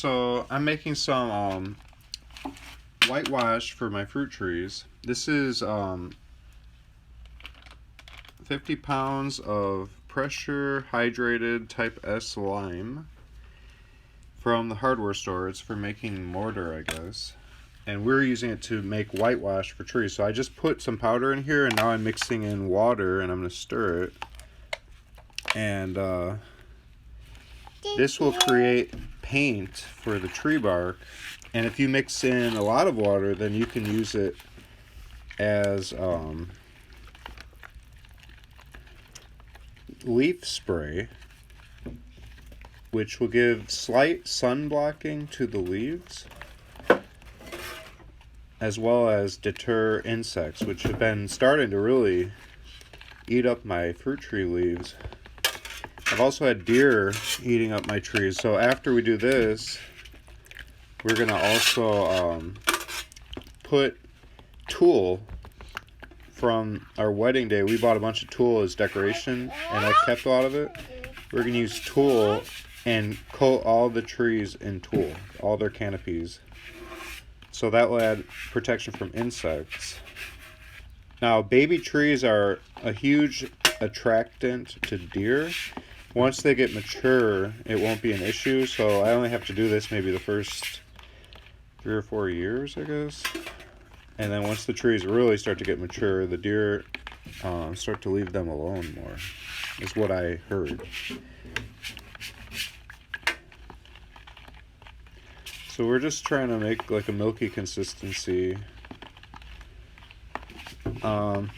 So I'm making some whitewash for my fruit trees. This is 50 pounds of pressure hydrated type S lime from the hardware store. It's for making mortar, I guess. And we're using it to make whitewash for trees. So I just put some powder in here, and now I'm mixing in water, and I'm going to stir it. And this will create paint for the tree bark. And if you mix in a lot of water, then you can use it as leaf spray, which will give slight sun blocking to the leaves, as well as deter insects, which have been starting to really eat up my fruit tree leaves. I've also had deer eating up my trees, so after we do this, we're going to also put tulle from our wedding day. We bought a bunch of tulle as decoration, and I kept a lot of it. We're going to use tulle and coat all the trees in tulle, all their canopies. So that will add protection from insects. Now, baby trees are a huge attractant to deer. Once they get mature, it won't be an issue, so I only have to do this maybe the first 3 or 4 years, I guess. And then once the trees really start to get mature, the deer start to leave them alone more, is what I heard. So we're just trying to make like a milky consistency that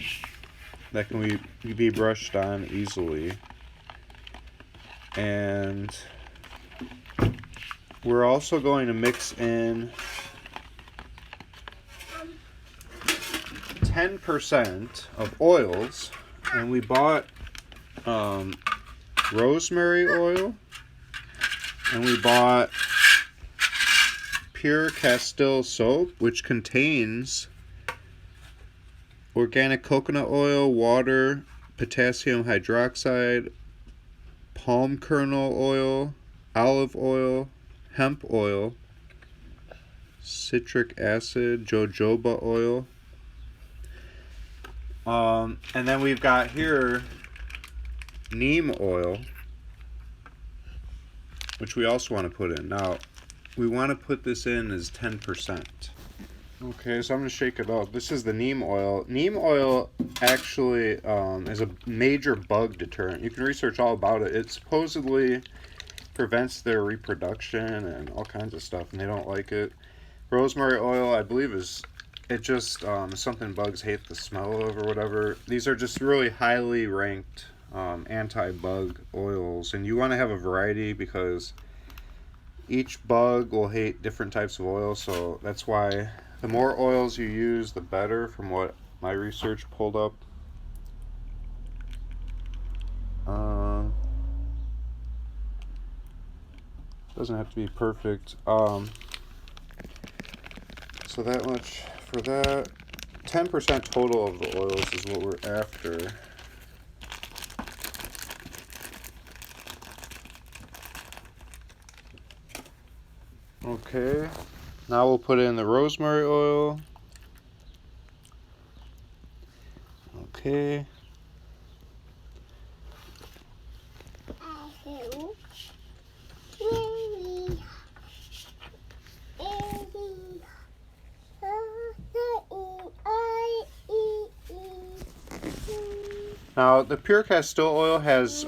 can be brushed on easily. And we're also going to mix in 10% of oils, and we bought rosemary oil, and we bought pure Castile soap, which contains organic coconut oil, water, potassium hydroxide, palm kernel oil, olive oil, hemp oil, citric acid, jojoba oil. And then we've got here neem oil, which we also want to put in. Now, we want to put this in as 10%. Okay, so I'm going to shake it up. This is the neem oil. Neem oil actually is a major bug deterrent. You can research all about it. It supposedly prevents their reproduction and all kinds of stuff, and they don't like it. Rosemary oil, I believe, is something bugs hate the smell of or whatever. These are just really highly ranked anti-bug oils, and you want to have a variety because each bug will hate different types of oil, so that's why the more oils you use, the better, from what my research pulled up. Doesn't have to be perfect. So that much for that. 10% total of the oils is what we're after. Okay, now we'll put in the rosemary oil. Okay. Now, the pure Castile oil has,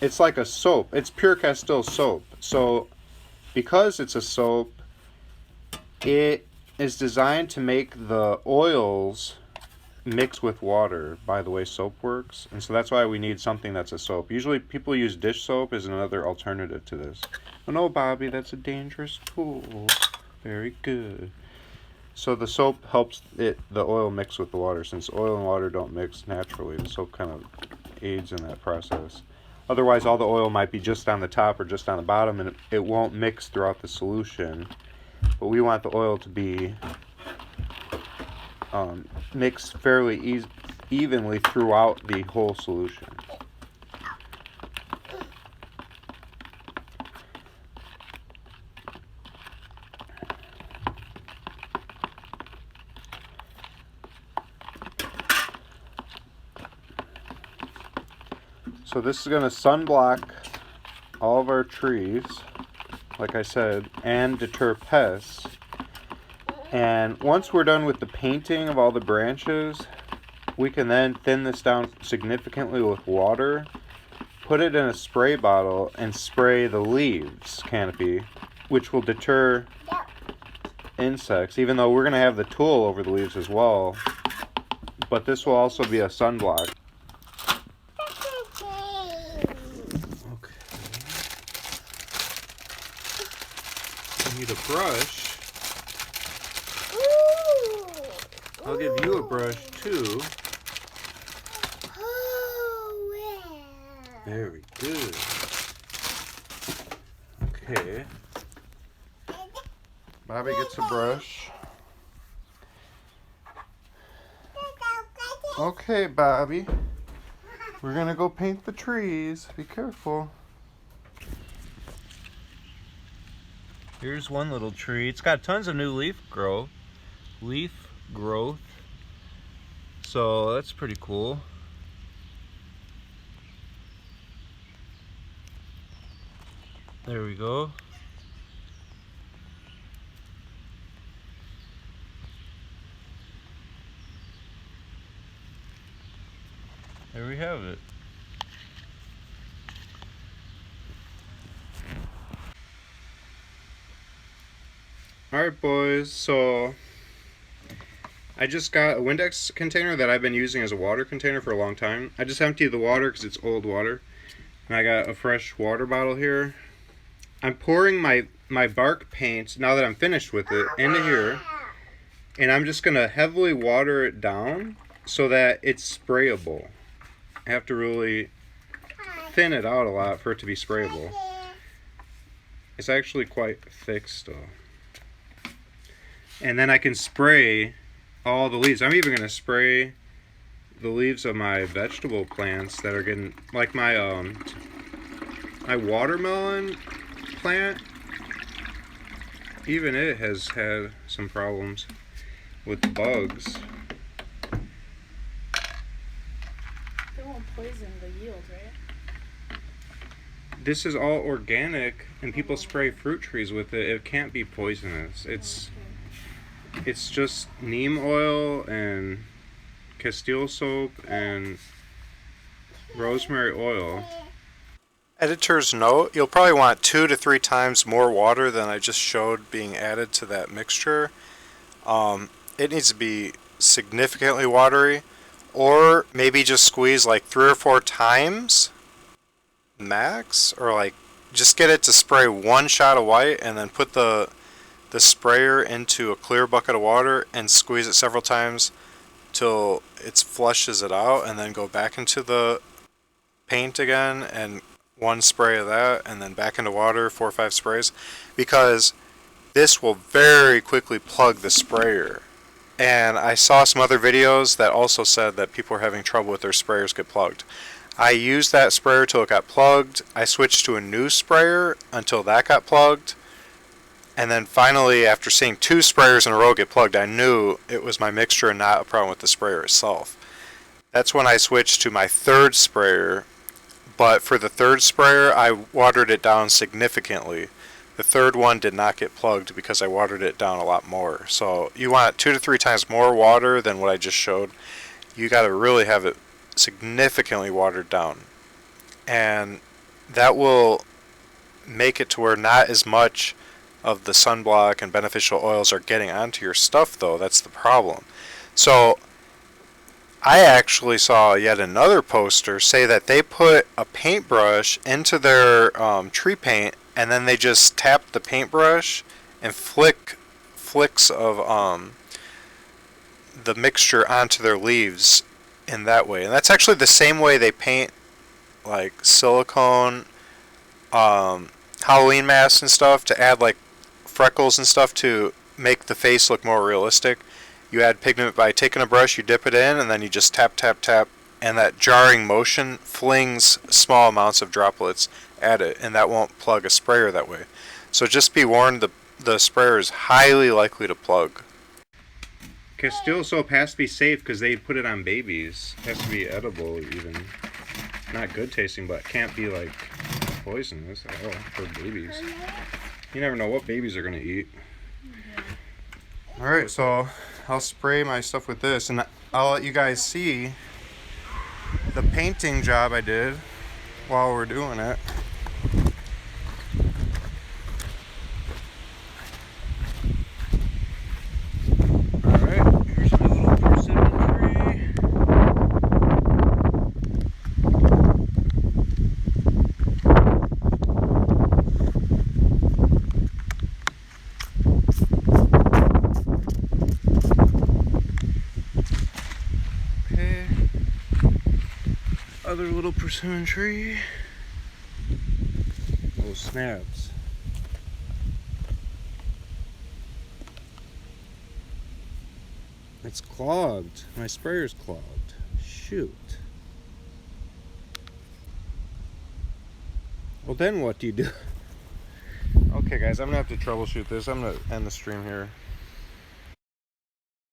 it's like a soap. It's pure Castile soap. So, because it's a soap, it is designed to make the oils mix with water by the way soap works. And so that's why we need something that's a soap. Usually people use dish soap as another alternative to this. Oh no, Bobby, that's a dangerous tool. Very good. So the soap helps the oil mix with the water. Since oil and water don't mix naturally, the soap kind of aids in that process. Otherwise, all the oil might be just on the top or just on the bottom, and it won't mix throughout the solution. But we want the oil to be mixed fairly evenly throughout the whole solution. So this is going to sunblock all of our trees, like I said, and deter pests. And once we're done with the painting of all the branches, we can then thin this down significantly with water, put it in a spray bottle, and spray the leaves canopy, which will deter insects, even though we're going to have the tool over the leaves as well. But this will also be a sunblock. Okay. I need a brush. I'll give you a brush too. Very good. Okay. Bobby gets a brush. Okay, Bobby. We're gonna go paint the trees. Be careful. Here's one little tree. It's got tons of new leaf growth. So that's pretty cool. There we go. There we have it. Alright boys, so I just got a Windex container that I've been using as a water container for a long time. I just emptied the water because it's old water. And I got a fresh water bottle here. I'm pouring my bark paint, now that I'm finished with it, into here. And I'm just going to heavily water it down so that it's sprayable. I have to really thin it out a lot for it to be sprayable. It's actually quite thick still. And then I can spray all the leaves. I'm even going to spray the leaves of my vegetable plants that are getting, like my watermelon plant. Even it has had some problems with bugs. It won't poison the yield, right? This is all organic, and people spray fruit trees with it. It can't be poisonous. It's just neem oil and Castile soap and rosemary oil. Editor's note, you'll probably want 2 to 3 times more water than I just showed being added to that mixture. It needs to be significantly watery, or maybe just squeeze like 3 or 4 times max, or like just get it to spray 1 shot of white and then put the sprayer into a clear bucket of water and squeeze it several times till it flushes it out, and then go back into the paint again and 1 spray of that, and then back into water, 4 or 5 sprays, because this will very quickly plug the sprayer. And I saw some other videos that also said that people were having trouble with their sprayers get plugged. I used that sprayer till it got plugged. I switched to a new sprayer until that got plugged. And then finally, after seeing 2 sprayers in a row get plugged, I knew it was my mixture and not a problem with the sprayer itself. That's when I switched to my 3rd sprayer. But for the 3rd sprayer, I watered it down significantly. The 3rd one did not get plugged because I watered it down a lot more. So you want 2 to 3 times more water than what I just showed. You got to really have it significantly watered down. And that will make it to where not as much of the sunblock and beneficial oils are getting onto your stuff, though. That's the problem. So I actually saw yet another poster say that they put a paintbrush into their tree paint, and then they just tap the paintbrush and flicks of the mixture onto their leaves in that way. And that's actually the same way they paint like silicone Halloween masks and stuff, to add like freckles and stuff to make the face look more realistic. You add pigment by taking a brush, you dip it in, and then you just tap, tap, tap, and that jarring motion flings small amounts of droplets at it, and that won't plug a sprayer that way. So just be warned, the sprayer is highly likely to plug. Castile soap has to be safe because they put it on babies. It has to be edible even. not good tasting, but can't be like poisonous at all for babies. You never know what babies are gonna eat. All right, so I'll spray my stuff with this, and I'll let you guys see the painting job I did while we're doing it. All right, here's my little persimmon tree. Okay, other little persimmon tree. Little snaps. It's clogged. My sprayer's clogged. Shoot. Well, then what do you do? Okay, guys, I'm gonna have to troubleshoot this. I'm gonna end the stream here.